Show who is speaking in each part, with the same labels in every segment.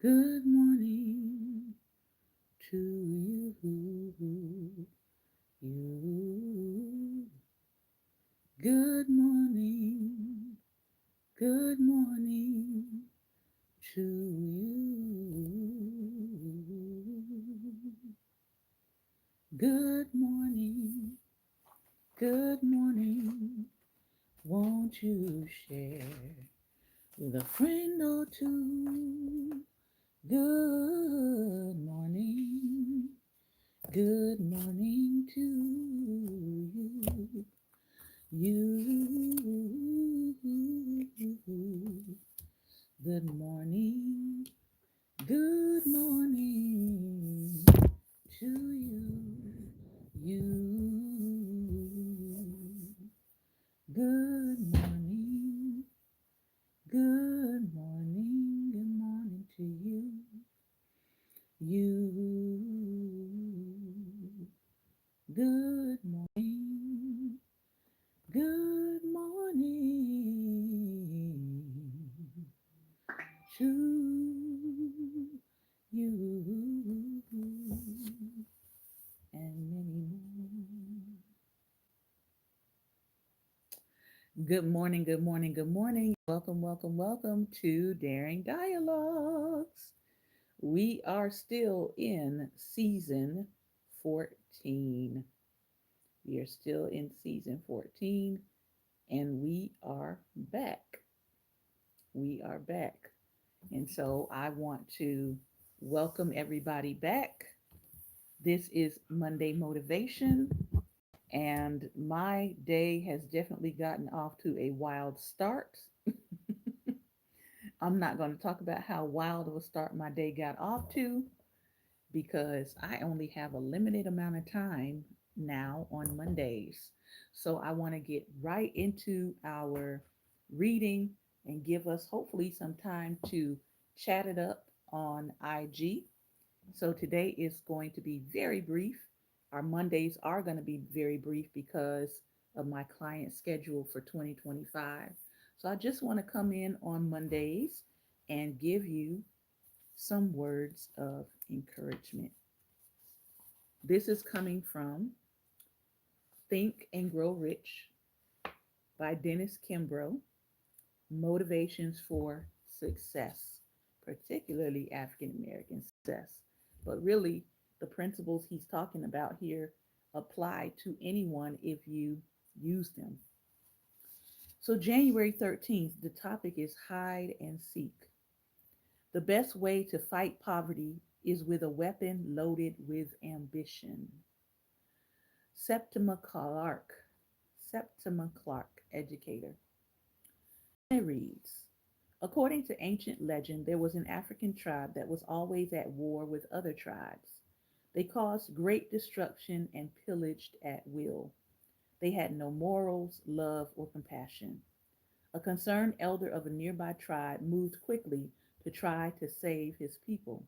Speaker 1: Good morning to you. You. Good morning. Good morning to you. Good morning. Good morning. Won't you share with a friend or two? Good morning. Good morning to you. You. Good morning. Good morning to you. You. Good morning. Good morning. Good morning to you. You. Good morning. Good morning to you and many more. Good morning, good morning, good morning. Welcome, welcome, welcome to Daring Dialogues. We are still in season 14. We are still in season 14 and we are back. We are back. And so I want to welcome everybody back. This is Monday Motivation, and my day has definitely gotten off to a wild start. I'm not going to talk about how wild of a start my day got off to because I only have a limited amount of time now on Mondays. So I want to get right into our reading and give us hopefully some time to chat it up on IG. So today is going to be very brief. Our Mondays are going to be very brief because of my client schedule for 2025. So I just want to come in on Mondays and give you some words of encouragement. This is coming from Think and Grow Rich by Dennis Kimbrough, Motivations for Success, particularly African American success. But really, the principles he's talking about here apply to anyone if you use them. So, January 13th, the topic is hide and seek. The best way to fight poverty is with a weapon loaded with ambition. Septima Clark, Septima Clark, educator. It reads, according to ancient legend, there was an African tribe that was always at war with other tribes. They caused great destruction and pillaged at will. They had no morals, love, or compassion. A concerned elder of a nearby tribe moved quickly to try to save his people.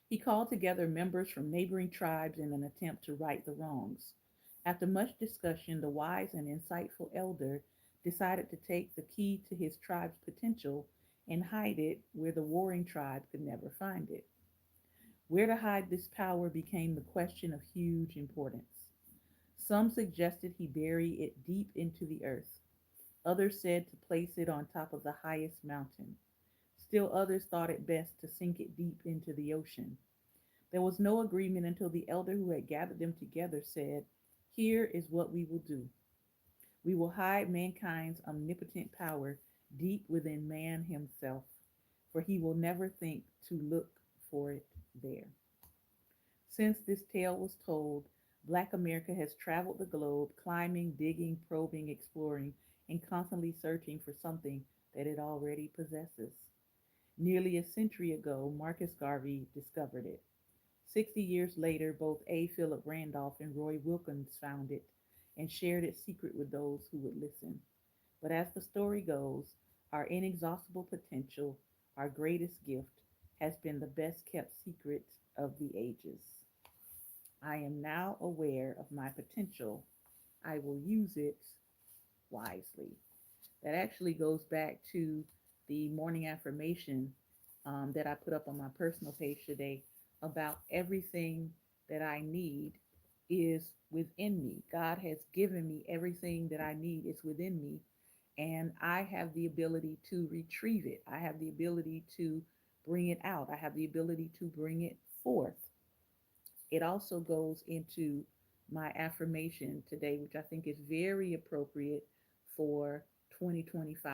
Speaker 1: He called together members from neighboring tribes in an attempt to right the wrongs. After much discussion, the wise and insightful elder decided to take the key to his tribe's potential and hide it where the warring tribe could never find it. Where to hide this power became the question of huge importance. Some suggested he bury it deep into the earth. Others said to place it on top of the highest mountain. Still others thought it best to sink it deep into the ocean. There was no agreement until the elder who had gathered them together said, here is what we will do. We will hide mankind's omnipotent power deep within man himself, for he will never think to look for it there. Since this tale was told, Black America has traveled the globe, climbing, digging, probing, exploring, and constantly searching for something that it already possesses. Nearly a century ago, Marcus Garvey discovered it. 60 years later, both A. Philip Randolph and Roy Wilkins found it and shared its secret with those who would listen. But as the story goes, our inexhaustible potential, our greatest gift, has been the best kept secret of the ages. I am now aware of my potential. I will use it wisely. That actually goes back to the morning affirmation that I put up on my personal page today about everything that I need is within me. God has given me everything that I need is within me, and I have the ability to retrieve it. I have the ability to bring it out. I have the ability to bring it forth. It also goes into my affirmation today, which I think is very appropriate for 2025.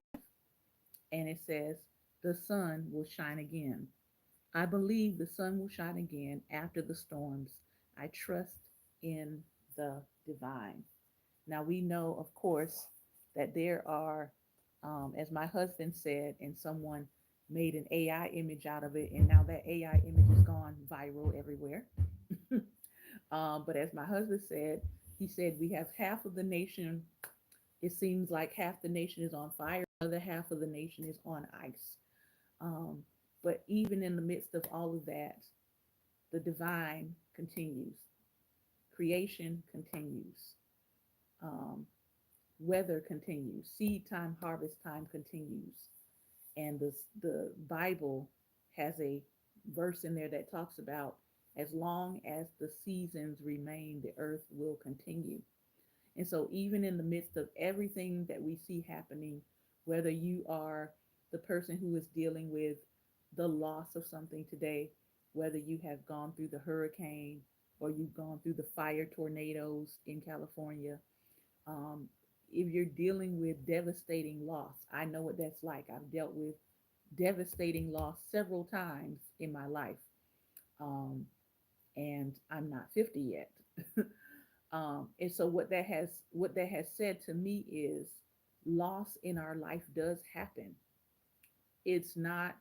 Speaker 1: And it says, the sun will shine again. I believe the sun will shine again after the storms. I trust in the divine. Now, we know, of course, that there are, as my husband said, and someone made an AI image out of it, and now that AI image has gone viral everywhere. But as my husband said, he said, we have half of the nation, it seems like half the nation is on fire, the other half of the nation is on ice. Um, but even in the midst of all of that, the divine continues, creation continues, um, weather continues, seed time, harvest time continues. And the Bible has a verse in there that talks about as long as the seasons remain, the earth will continue. And so, even in the midst of everything that we see happening, whether you are the person who is dealing with the loss of something today, whether you have gone through the hurricane or you've gone through the fire tornadoes in California, um, if you're dealing with devastating loss, I know what that's like. I've dealt with devastating loss several times in my life, um, and I'm not 50 yet. And so what that has said to me is loss in our life does happen. It's not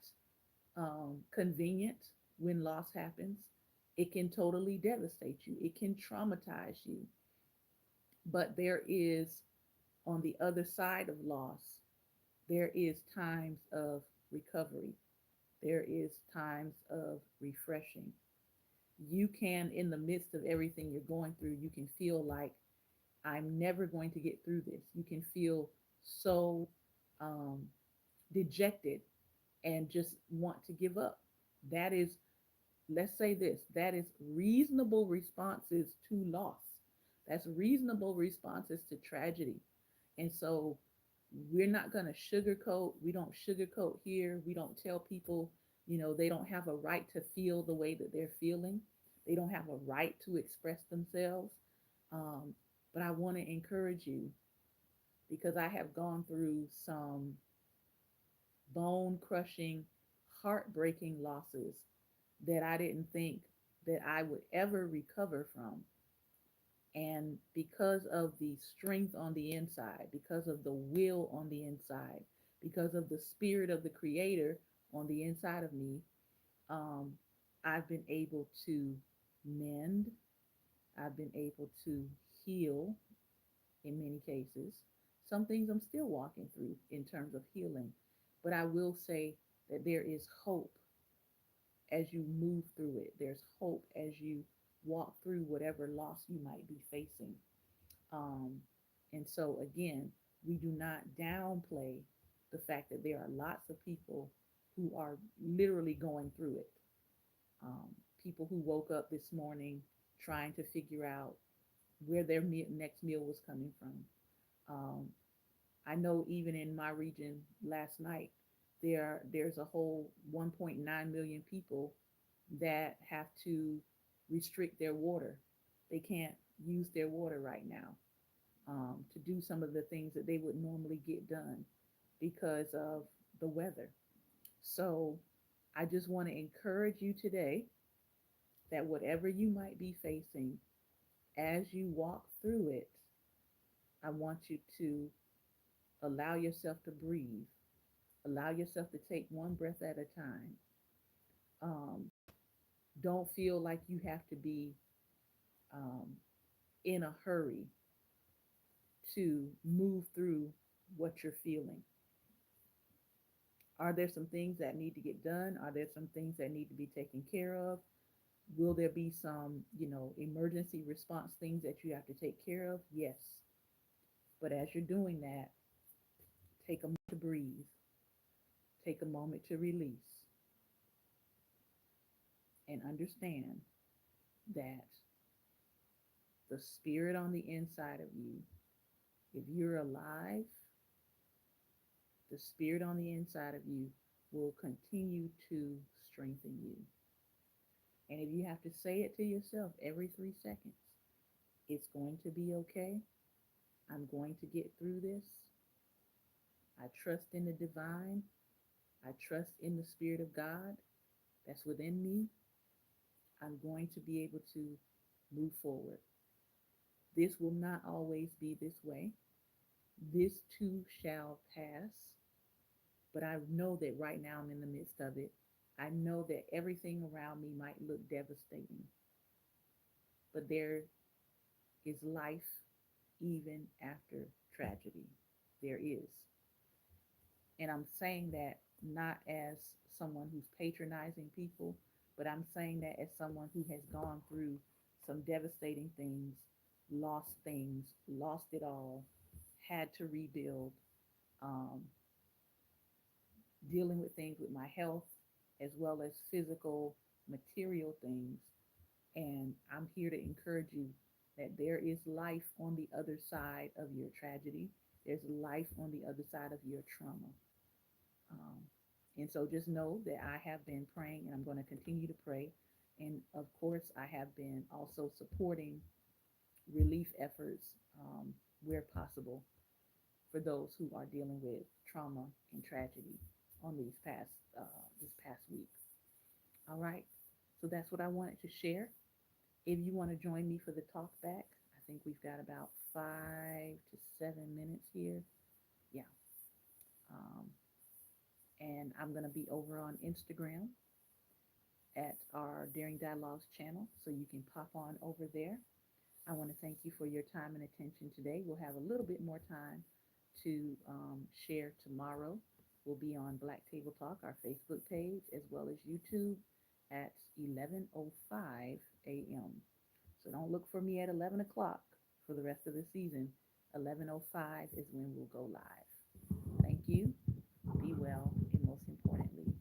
Speaker 1: convenient when loss happens. It can totally devastate you. It can traumatize you. But there is, on the other side of loss, there is times of recovery. There is times of refreshing. You can, in the midst of everything you're going through, you can feel like I'm never going to get through this. You can feel so um, dejected and just want to give up. That is, let's say this, that is reasonable responses to loss. That's reasonable responses to tragedy. And so we're not going to sugarcoat. We don't sugarcoat here. We don't tell people, they don't have a right to feel the way that they're feeling. They don't have a right to express themselves. Um, but I want to encourage you because I have gone through some bone crushing, heartbreaking losses that I didn't think that I would ever recover from. And because of the strength on the inside, because of the will on the inside, because of the spirit of the creator on the inside of me, um, I've been able to mend. I've been able to heal in many cases. Some things I'm still walking through in terms of healing. But I will say that there is hope as you move through it. There's hope as you walk through whatever loss you might be facing. Um, and so, again, we do not downplay the fact that there are lots of people who are literally going through it. People who woke up this morning trying to figure out where their next meal was coming from. Um, I know even in my region last night, there's a whole 1.9 million people that have to restrict their water. They can't use their water right now to do some of the things that they would normally get done because of the weather. So I just want to encourage you today that whatever you might be facing, as you walk through it, I want you to allow yourself to breathe, allow yourself to take one breath at a time. Um, don't feel like you have to be um, in a hurry to move through what you're feeling. Are there some things that need to get done? Are there some things that need to be taken care of? Will there be some, emergency response things that you have to take care of? Yes. But as you're doing that, take a moment to breathe, take a moment to release, and understand that the spirit on the inside of you, if you're alive, the spirit on the inside of you will continue to strengthen you. And if you have to say it to yourself every 3 seconds, it's going to be okay. I'm going to get through this. I trust in the divine. I trust in the Spirit of God that's within me. I'm going to be able to move forward. This will not always be this way. This too shall pass. But I know that right now I'm in the midst of it. I know that everything around me might look devastating, but there is life even after tragedy. There is. And I'm saying that not as someone who's patronizing people, but I'm saying that as someone who has gone through some devastating things, lost it all, had to rebuild, um, dealing with things with my health as well as physical, material things. And I'm here to encourage you that there is life on the other side of your tragedy. There's life on the other side of your trauma. Um, and so just know that I have been praying and I'm going to continue to pray. And of course, I have been also supporting relief efforts where possible for those who are dealing with trauma and tragedy on this past week. All right. So that's what I wanted to share. If you want to join me for the talk back, I think we've got about 5 to 7 minutes here. Yeah. Um, and I'm going to be over on Instagram at our Daring Dialogues channel, so you can pop on over there. I want to thank you for your time and attention today. We'll have a little bit more time to share tomorrow. We'll be on Black Table Talk, our Facebook page, as well as YouTube at 11:05 a.m. So don't look for me at 11 o'clock for the rest of the season. 11:05 is when we'll go live. Thank you. Be well, and most importantly,